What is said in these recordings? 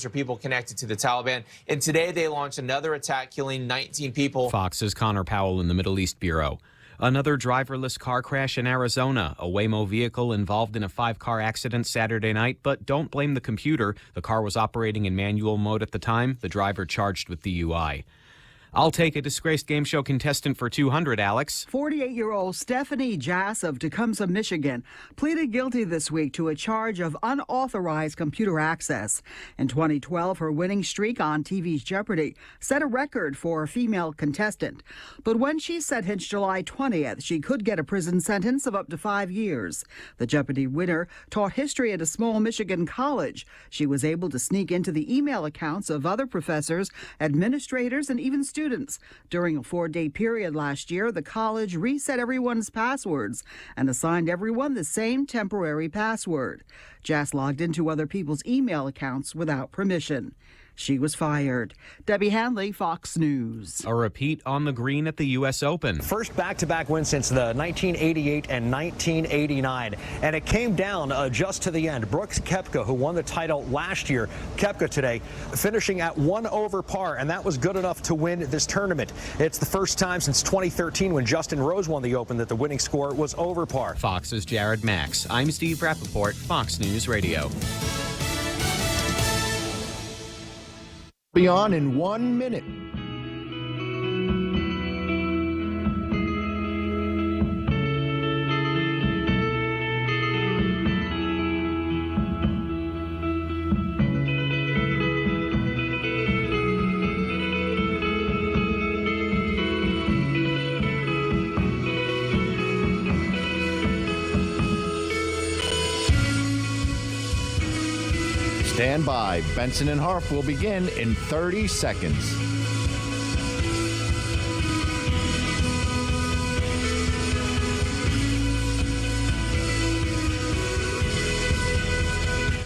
are people connected to the Taliban. And today they launched another attack, killing 19 people. Fox's Connor Powell in the Middle East Bureau. Another driverless car crash in Arizona. A Waymo vehicle involved in a 5-car accident Saturday night, but don't blame the computer. The car was operating in manual mode at the time. The driver charged with DUI. I'll take a disgraced game show contestant for 200, Alex. 48-year-old Stephanie Jass of Tecumseh, Michigan, pleaded guilty this week to a charge of unauthorized computer access. In 2012, her winning streak on TV's Jeopardy set a record for a female contestant. But when she sentenced July 20th, she could get a prison sentence of up to 5 years. The Jeopardy winner taught history at a small Michigan college. She was able to sneak into the email accounts of other professors, administrators, and even students. During a 4-day period last year, the college reset everyone's passwords and assigned everyone the same temporary password. Jass logged into other people's email accounts without permission. She was fired. Debbie Hanley, Fox News. A repeat on the green at the U.S. Open. First back-to-back win since the 1988 and 1989. And it came down just to the end. Brooks Koepka, who won the title last year, Koepka today, finishing at 1 over par, and that was good enough to win this tournament. It's the first time since 2013 when Justin Rose won the Open that the winning score was over par. Fox's Jared Max. I'm Steve Rappaport, Fox News Radio. Be on in 1 minute. Stand by. Benson and Harf will begin in 30 seconds.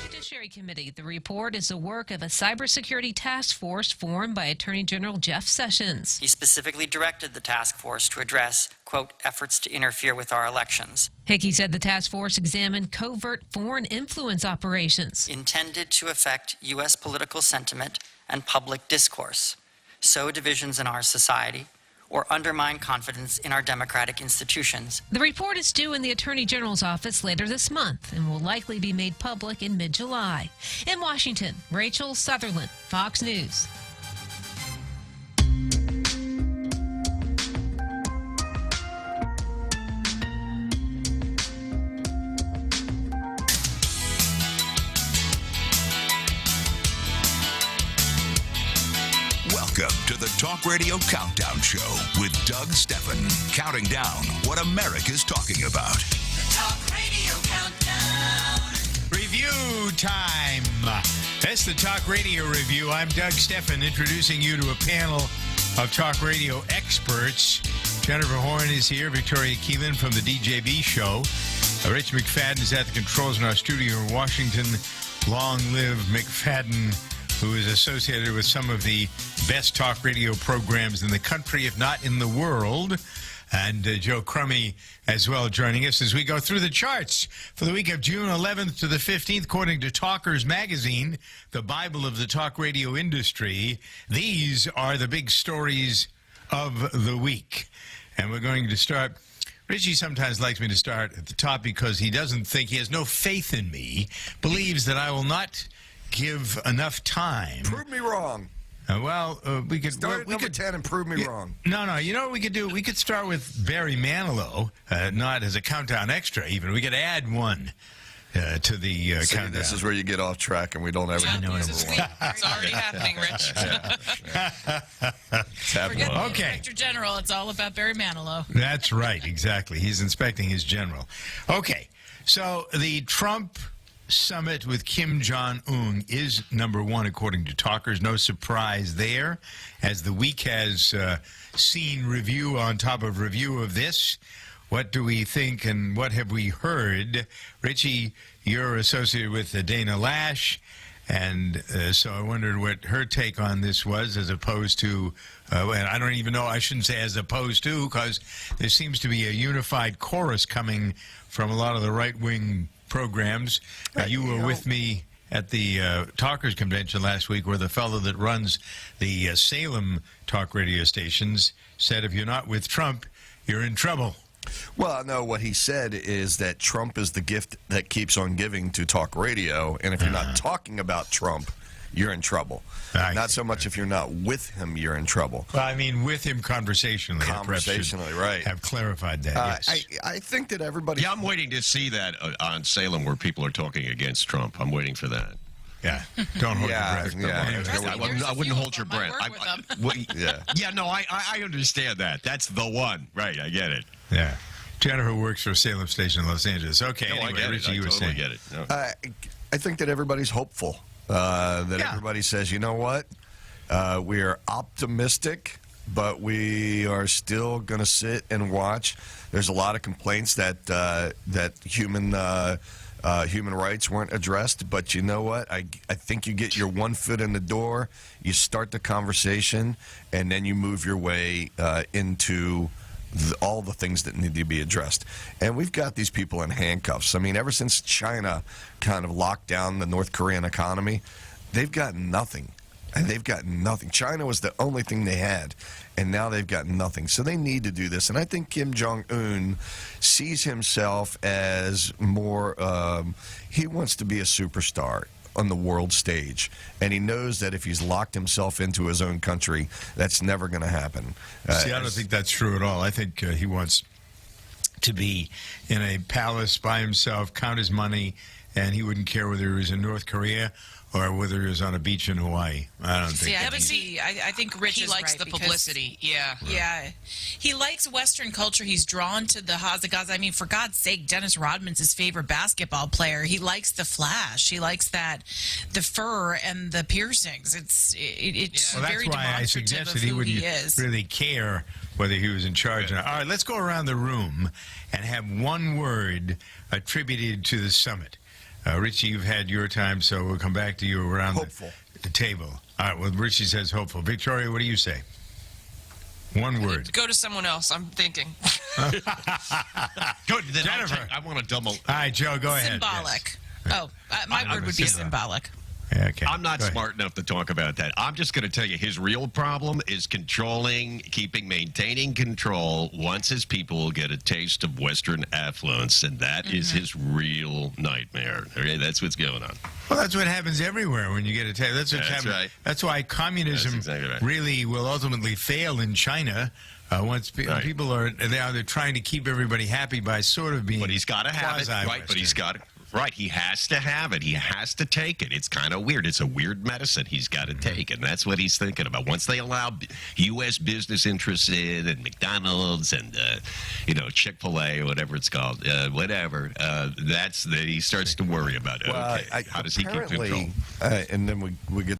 Judiciary Committee. The report is the work of a cybersecurity task force formed by Attorney General Jeff Sessions. He specifically directed the task force to address, quote, efforts to interfere with our elections. Hickey said the task force examined covert foreign influence operations Intended to affect U.S. political sentiment and public discourse, sow divisions in our society, or undermine confidence in our democratic institutions. The report is due in the Attorney General's office later this month and will likely be made public in mid-July. In Washington, Rachel Sutherland, Fox News. Welcome to the Talk Radio Countdown Show with Doug Stephan, counting down what America's talking about. The Talk Radio Countdown. Review time. That's the Talk Radio Review. I'm Doug Stephan, introducing you to a panel of Talk Radio experts. Jennifer Horn is here, Victoria Keelan from the DJB Show. Rich McFadden is at the controls in our studio in Washington. Long live McFadden, who is associated with some of the best talk radio programs in the country, if not in the world. And Joe Crummy as well joining us as we go through the charts for the week of June 11th to the 15th, according to Talkers Magazine, the Bible of the talk radio industry. These are the big stories of the week. And we're going to start. Richie sometimes likes me to start at the top because he doesn't think, he has no faith in me, believes that I will not give enough time. Prove me wrong. We could start at number 10 and prove me wrong. No. You know what we could do? We could start with Barry Manilow, not as a countdown extra. Even we could add one to the countdown. This is where you get off track, and we don't ever know number one. It's already happening, Rich. It's happening. Okay. Inspector General. It's all about Barry Manilow. That's right. Exactly. He's inspecting his general. Okay. So the Trump summit with Kim Jong-un is number one, according to talkers. No surprise there, as the week has seen review on top of review of this. What do we think and what have we heard? Richie, you're associated with Dana Lash, and so I wondered what her take on this was, as opposed to, and I don't even know, I shouldn't say as opposed to, because there seems to be a unified chorus coming from a lot of the right-wing programs. You were with me at the Talkers Convention last week where the fellow that runs the Salem talk radio stations said if you're not with Trump, you're in trouble. Well, no, what he said is that Trump is the gift that keeps on giving to talk radio, and if you're not talking about Trump, you're in trouble. Not so much if you're not with him, you're in trouble. Well, I mean, with him conversationally. Conversationally, right. Have clarified that, yes. I think that everybody... Yeah, I'm waiting to see that on Salem where people are talking against Trump. I'm waiting for that. Yeah, don't hold your breath. I wouldn't hold your breath. Yeah, no, I understand that. That's the one. Right, I get it. Yeah. Jennifer works for Salem Station in Los Angeles. Okay, No, anyway, I get Richie, it. you I were totally saying. get it. No. I think that everybody's hopeful. Everybody says, you know what? We are optimistic, but we are still going to sit and watch. There's a lot of complaints that human rights weren't addressed, but you know what? I think you get your one foot in the door, you start the conversation, and then you move your way into all the things that need to be addressed. And we've got these people in handcuffs. I mean, ever since China kind of locked down the North Korean economy, they've got nothing. And they've got nothing. China was the only thing they had, and now they've got nothing. So they need to do this. And I think Kim Jong-un sees himself as more, he wants to be a superstar on the world stage. And he knows that if he's locked himself into his own country, that's never going to happen. See, I don't think that's true at all. I think he wants to be in a palace by himself, count his money, and he wouldn't care whether he was in North Korea or whether he was on a beach in Hawaii. I don't think. Yeah, but see, I think Rich He likes right, the because- publicity. Yeah. Yeah. He likes Western culture. He's drawn to the Hazagas. I mean, for God's sake, Dennis Rodman's his favorite basketball player. He likes the flash. He likes the fur and the piercings. It's Well, that's very why I demonstrative suggested of he who wouldn't he is. really care whether he was in charge or not. All right, let's go around the room and have one word attributed to the summit. Richie, you've had your time, so we'll come back to you around the table. All right, well, Richie says hopeful. Victoria, what do you say? One word. Go to someone else. I'm thinking. Good. Then Jennifer. I want to double. All right, Joe, go ahead. Symbolic. Oh, my word would be symbolic. Okay. I'm not smart enough to talk about that. I'm just going to tell you his real problem is maintaining control once his people get a taste of Western affluence, and that is his real nightmare. Okay, that's what's going on. Well, that's what happens everywhere when you get a taste. That's what's happening. Right. That's why communism exactly right. really will ultimately fail in China. Once people are they're trying to keep everybody happy by sort of being. But he's got to have it, right? But quasi-Western. he's got it. Right, he has to have it. He has to take it. It's kind of weird. It's a weird medicine he's got to take, and that's what he's thinking about. Once they allow U.S. business interests in, and McDonald's, and Chick-fil-A or whatever it's called, he starts to worry about it. Well, How does he keep control? and then we get